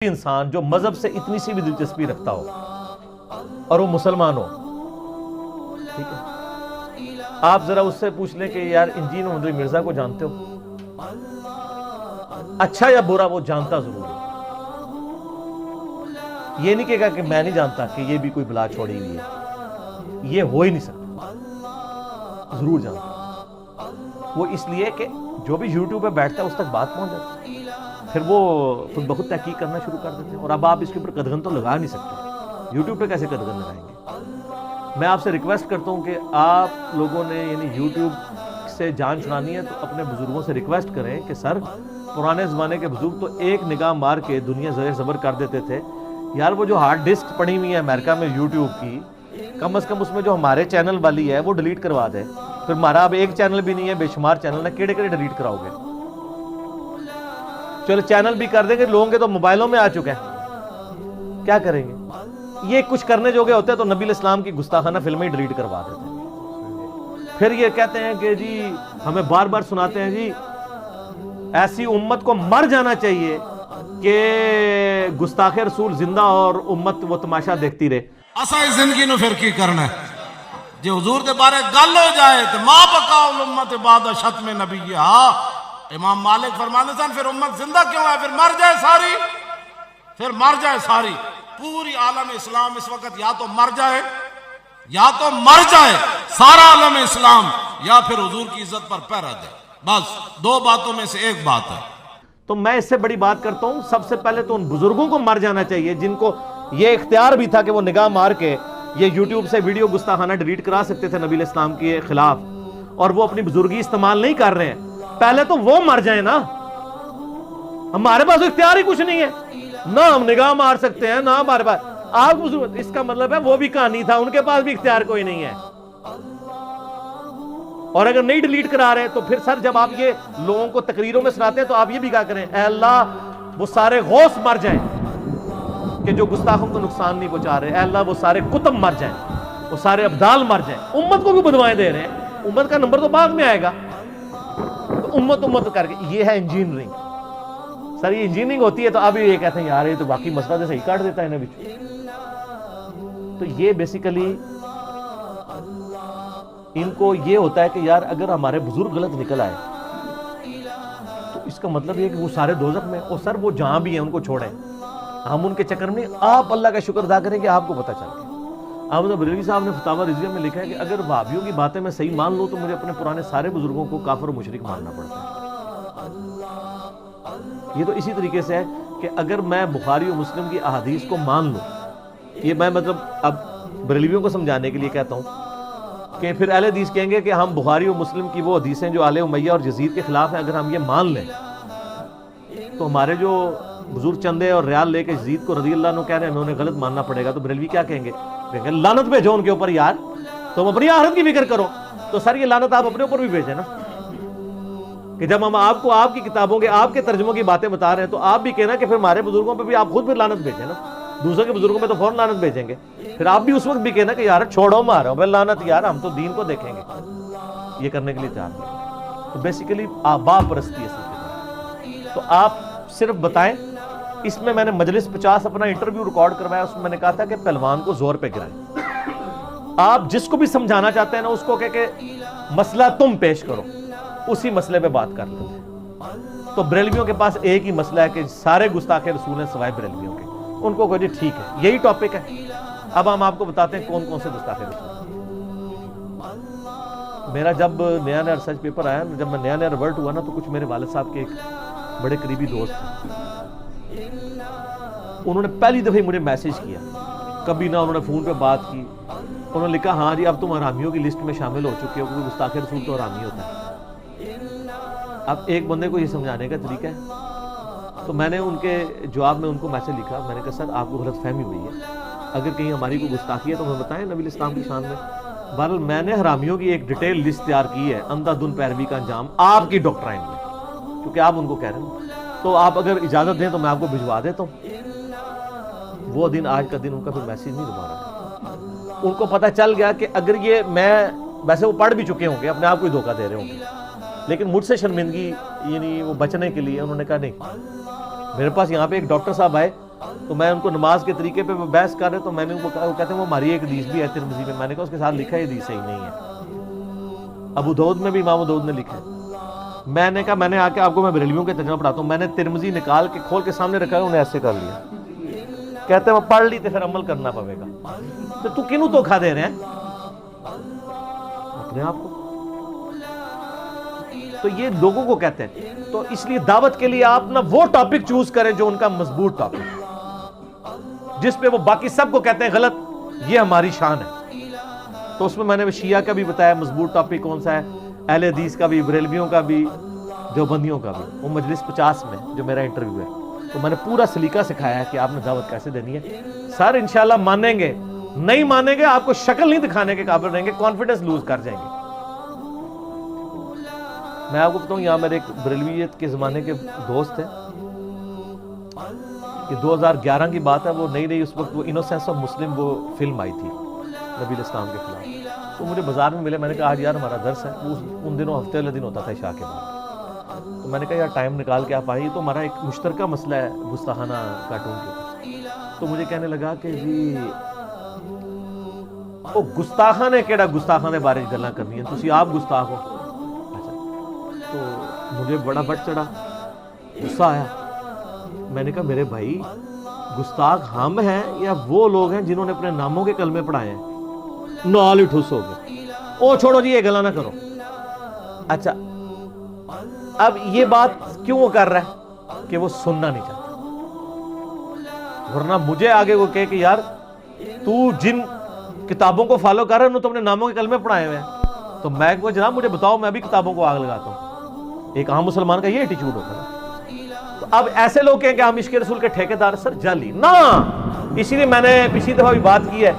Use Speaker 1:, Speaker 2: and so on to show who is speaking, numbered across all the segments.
Speaker 1: انسان جو مذہب سے اتنی سی بھی دلچسپی رکھتا ہو اور وہ مسلمان ہو، ٹھیک ہے، آپ ذرا اس سے پوچھ لیں کہ یار انجین محمد مرزا کو جانتے ہو؟ اچھا یا برا وہ جانتا ضرور ہے، یہ نہیں کہے گا کہ میں نہیں جانتا کہ یہ بھی کوئی بلا چھوڑی ہوئی ہے، یہ ہو ہی نہیں سکتا، ضرور جانتا۔ وہ اس لیے کہ جو بھی یوٹیوب پہ بیٹھتا ہے اس تک بات پہنچ جاتی ہے، پھر وہ خود بخود تحقیق کرنا شروع کر دیتے ہیں، اور اب آپ اس کے اوپر قدغن تو لگا نہیں سکتے، یوٹیوب پہ کیسے قدغن لگائیں گے؟ میں آپ سے ریکویسٹ کرتا ہوں کہ آپ لوگوں نے یعنی یوٹیوب سے جان چھڑانی ہے تو اپنے بزرگوں سے ریکویسٹ کریں کہ سر، پرانے زمانے کے بزرگ تو ایک نگاہ مار کے دنیا زیر زبر کر دیتے تھے، یار وہ جو ہارڈ ڈسک پڑی ہوئی ہے امریکہ میں یوٹیوب کی، کم از کم اس میں جو ہمارے چینل والی ہے وہ ڈیلیٹ کروا دے، پھر ہمارا اب ایک چینل بھی نہیں ہے، بے شمار چینل ہے، کیڑے کیڑے ڈیلیٹ کراؤ گے؟ چلو چینل بھی کر دیں گے، لوگوں کے تو موبائلوں میں آ چکے ہیں، کیا کریں گے؟ یہ کچھ کرنے جو گے ہوتے تو نبی الاسلام کی گستاخانہ فلمیں ہی ڈیلیٹ کروا دیتے ہیں، پھر یہ کہتے ہیں کہ جی ہمیں بار بار سناتے ہیں جی ایسی امت کو مر جانا چاہیے کہ گستاخ رسول زندہ اور امت وہ تماشا دیکھتی رہے۔
Speaker 2: اسا اس زندگی نو پھر کی کرنا ہے؟ جی حضور دے بارے گل ہو جائے تو ما بقا الامت بعد شتم نبی، ہاں امام مالک فرمانے سن پھر امت زندہ کیوں ہے؟ پھر مر جائے ساری، پھر مر جائے ساری، پوری عالم اسلام اس وقت یا تو مر جائے، یا تو مر جائے سارا عالم اسلام، یا پھر حضور کی عزت پر پہرا دے، بس دو باتوں میں سے ایک بات ہے۔
Speaker 1: تو میں اس سے بڑی بات کرتا ہوں، سب سے پہلے تو ان بزرگوں کو مر جانا چاہیے جن کو یہ اختیار بھی تھا کہ وہ نگاہ مار کے یہ یوٹیوب سے ویڈیو گستاخانہ ڈیلیٹ کرا سکتے تھے نبی علیہ السلام کے خلاف، اور وہ اپنی بزرگی استعمال نہیں کر رہے ہیں۔ پہلے تو وہ مر جائیں نا، ہمارے پاس اختیار ہی کچھ نہیں ہے، نہ ہم نگاہ مار سکتے ہیں نہ ہمارے پاس آپ بزرگ، اس کا مطلب ہے وہ بھی کہانی تھا، ان کے پاس بھی اختیار کوئی نہیں ہے۔ اور اگر نہیں ڈیلیٹ کرا رہے تو پھر سر جب آپ یہ لوگوں کو تقریروں میں سناتے ہیں تو آپ یہ بھی کہا کریں، اے اللہ وہ سارے غوث مر جائیں کہ جو گستاخوں کو نقصان نہیں پہنچا رہے، اے اللہ وہ سارے کتب مر جائیں، وہ سارے ابدال مر جائیں۔ امت کو بھی بدوائیں دے رہے ہیں، امت کا نمبر تو بعد میں آئے گا، تو امت کر کے یہ ہے انجینئرنگ۔ سر یہ انجینئرنگ ہوتی ہے تو اب یہ کہتے ہیں یار یہ تو باقی مسئلہ تو صحیح کاٹ دیتا ہے انہیں بچ۔ تو یہ بیسیکلی ان کو یہ ہوتا ہے کہ یار اگر ہمارے بزرگ غلط نکل آئے تو اس کا مطلب یہ کہ وہ سارے دوزخ میں، اور سر وہ جہاں بھی ہیں ان کو چھوڑیں، ہم ان کے چکر میں آپ اللہ کا شکر ادا کریں کہ آپ کو پتہ چل گیا۔ احمد بریلوی صاحب نے فتاوی رضویہ میں لکھا ہے کہ اگر وہابیوں کی باتیں میں صحیح مان لوں تو مجھے اپنے پرانے سارے بزرگوں کو کافر و مشرک ماننا پڑتا ہے۔ یہ تو اسی طریقے سے ہے کہ اگر میں بخاری و مسلم کی احادیث کو مان لوں، یہ میں مطلب اب بریلویوں کو سمجھانے کے لیے کہتا ہوں کہ پھر اہل حدیث کہیں گے کہ ہم بخاری و مسلم کی وہ حدیثیں جو آل امیہ اور یزید کے خلاف ہیں اگر ہم یہ مان لیں تو ہمارے جو بزرگ چندے اور ریال لے کے یزید کو رضی اللہ عنہ کہہ رہے ہیں ہمیں انہیں غلط ماننا پڑے گا، تو بریلوی کیا کہیں گے؟ کہیں گے لعنت بھیجو ان کے اوپر یار، تم اپنی آخرت کی فکر کرو۔ تو سر یہ لعنت آپ اپنے اوپر بھی بھیجیں نا، کہ جب ہم آپ کو آپ کی کتابوں کے آپ کے ترجموں کی باتیں بتا رہے ہیں تو آپ بھی کہنا کہ پھر ہمارے بزرگوں پہ بھی آپ خود پھر لعنت بھیجیں نا، دوسروں کے بزرگوں پہ تو فوراً لعنت بھیجیں گے، پھر آپ بھی اس وقت بھی کہنا کہ یار چھوڑو مارو بھائی لعنت، یار ہم تو دین کو دیکھیں گے، یہ کرنے کے لیے تیار نہیں۔ تو بیسیکلی آبا پرستی ہے۔ تو آپ صرف بتائیں، اس میں نے مجلس 50 اپنا انٹرویو ریکارڈ کروایا، اس میں میں نے کہا تھا کہ پہلوان کو زور پہ گرائیں، آپ جس کو بھی سمجھانا چاہتے ہیں نا اس کو کہ مسئلہ تم پیش کرو، اسی مسئلے پہ بات کر لیتے ہیں۔ تو بریلویوں کے پاس ایک ہی مسئلہ ہے کہ سارے گستاخ رسول ہیں سوائے بریلویوں کے، ان کو کہو جی ٹھیک ہے یہی ٹاپک ہے، اب ہم آپ کو بتاتے ہیں کون کون سے گستاخ رسول۔ میرا جب نیا ریسرچ پیپر آیا، جب میں نیا ریورٹ ہوا نا تو کچھ میرے والد صاحب کے ایک بڑے قریبی دوست تھے، انہوں نے پہلی دفعہ مجھے میسج کیا، کبھی نہ انہوں نے فون پہ بات کی، انہوں نے لکھا ہاں جی اب تم حرامیوں کی لسٹ میں شامل ہو چکے ہو، کیونکہ گستاخ رسول تو حرامی ہوتا ہے۔ اب ایک بندے کو یہ سمجھانے کا طریقہ ہے، تو میں نے ان کے جواب میں ان کو میسج لکھا، میں نے کہا سر آپ کو غلط فہمی ہوئی ہے، اگر کہیں ہماری کوئی گستاخی ہے تو ہمیں بتائیں نبی اسلام کی شان میں۔ بہرحال میں نے حرامیوں کی ایک ڈیٹیل لسٹ تیار کی ہے، اندھا دھند پیروی کا انجام آپ کی ڈاکٹرائن میں، کیونکہ آپ ان کو کہہ رہے ہیں، تو آپ اگر اجازت دیں تو میں آپ کو بھجوا دیتا ہوں۔ وہ دن آج کا دن ان کا پھر میسیج نہیں دوبارہ، ان کو پتہ چل گیا کہ اگر یہ میں ویسے وہ پڑھ بھی چکے ہوں گے، اپنے آپ کو ہی دھوکہ دے رہے ہوں گے، لیکن مجھ سے شرمندگی یعنی وہ بچنے کے لیے انہوں نے کہا نہیں، میرے پاس یہاں پہ ایک ڈاکٹر صاحب آئے تو میں ان کو نماز کے طریقے پہ بحث کر رہے تو میں نے ان کو کہا، وہ کہتے ہیں وہ ہماری ایک حدیث بھی ہے ترمذی میں. میں نے کہا اس کے ساتھ لکھا ہے حدیث صحیح نہیں ہے. ابو داؤد میں بھی امام ابو داؤد نے لکھا ہے. میں نے کہا میں نے آ کے آپ کو میں بریلویوں کے ترجمہ پڑھاتا ہوں. میں نے ترمذی نکال کے کھول کے سامنے رکھا ہے، انہیں ایسے کر لیا. کہتے ہیں وہ پڑھ لی تو پھر عمل کرنا پڑے گا. تو کنوں دھوکھا دے رہے ہیں اپنے آپ کو؟ تو یہ لوگوں کو کہتے ہیں. تو اس لیے دعوت کے لیے آپ نہ وہ ٹاپک چوز کریں جو ان کا مضبوط ٹاپک، جس پہ وہ باقی سب کو کہتے ہیں غلط، یہ ہماری شان ہے. تو اس میں میں نے شیعہ کا بھی بتایا مضبوط ٹاپک کون سا ہے، اہل حدیث کا بھی، بریلویوں کا بھی، دیوبندیوں کا بھی. وہ مجلس 50 میں جو میرا انٹرویو ہے تو میں نے پورا سلیقہ سکھایا ہے کہ آپ نے دعوت کیسے دینی ہے. سر انشاءاللہ مانیں گے، نہیں مانیں گے آپ کو شکل نہیں دکھانے کے قابل رہیں گے، کانفیڈنس لوز کر جائیں گے. میں آپ کو بتاؤں، یہاں میرے ایک بریلویت کے زمانے کے دوست ہیں، کہ 2011 کی بات ہے، وہ نئی اس وقت وہ انوسینس آف مسلم وہ فلم آئی تھی نبی الاسلام کے خلاف. تو مجھے بازار میں ملے. میں نے کہا آج یار ہمارا درس ہے. وہ ان دنوں ہفتے والے دن ہوتا تھا عشاء کے بعد. تو میں نے کہا یار ٹائم نکال کے آپ آئیے، تو ہمارا ایک مشترکہ مسئلہ ہے گستاخانہ کارٹون کے. تو مجھے کہنے لگا کہ جی وہ گستاخاں نے کیڑا گستاخاں دے بارے گلاں کرنی ہیں، تسی آپ گستاخ ہو. اچھا، تو مجھے بڑا بٹ چڑھا، غصہ آیا. میں نے کہا میرے بھائی گستاخ ہم ہیں یا وہ لوگ ہیں جنہوں نے اپنے ناموں کے کلمے پڑھائے ہیں؟ نال ہی ٹھس ہو گئے. او چھوڑو جی یہ گلا نہ کرو. اچھا اب یہ بات کیوں وہ کر رہا ہے کہ وہ سننا نہیں چاہتا، ورنہ مجھے آگے وہ کہے کہ یار تو جن کتابوں کو فالو کر رہا ہے انہوں تو اپنے ناموں کے کلمے پڑھائے ہوئے ہیں. تو میں کو جناب مجھے بتاؤ، میں بھی کتابوں کو آگ لگاتا ہوں. ایک عام مسلمان کا یہ ایٹیچیوڈ ہوتا ہے. تو اب ایسے لوگ کہیں کہ ہم عشق رسول کے ٹھیکیدار، سر جعلی نہ. اسی لیے میں نے پچھلی دفعہ بھی بات کی ہے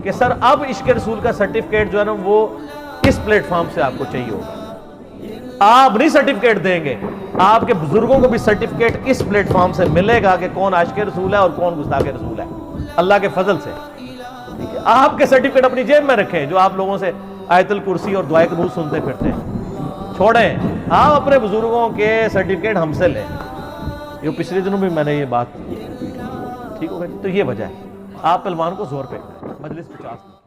Speaker 1: کہ سر اب عشق رسول کا سرٹیفکیٹ جو ہے نا وہ اس پلیٹ فارم سے آپ کو چاہیے ہوگا. آپ نہیں سرٹیفکیٹ دیں گے، آپ کے بزرگوں کو بھی سرٹیفکیٹ اس پلیٹ فارم سے ملے گا کہ کون عاشق رسول ہے اور کون گستاخ رسول ہے، اللہ کے فضل سے. ٹھیک ہے، آپ کے سرٹیفکیٹ اپنی جیب میں رکھیں جو آپ لوگوں سے آیت الکرسی اور دعائے قنوت سنتے پھرتے ہیں. چھوڑیں، آپ اپنے بزرگوں کے سرٹیفکیٹ ہم سے لیں. یہ پچھلے دنوں بھی میں نے یہ بات ٹھیک ہو گئی. تو یہ وجہ ہے آپ پہلوان کو زور پہ مجلس 50 میں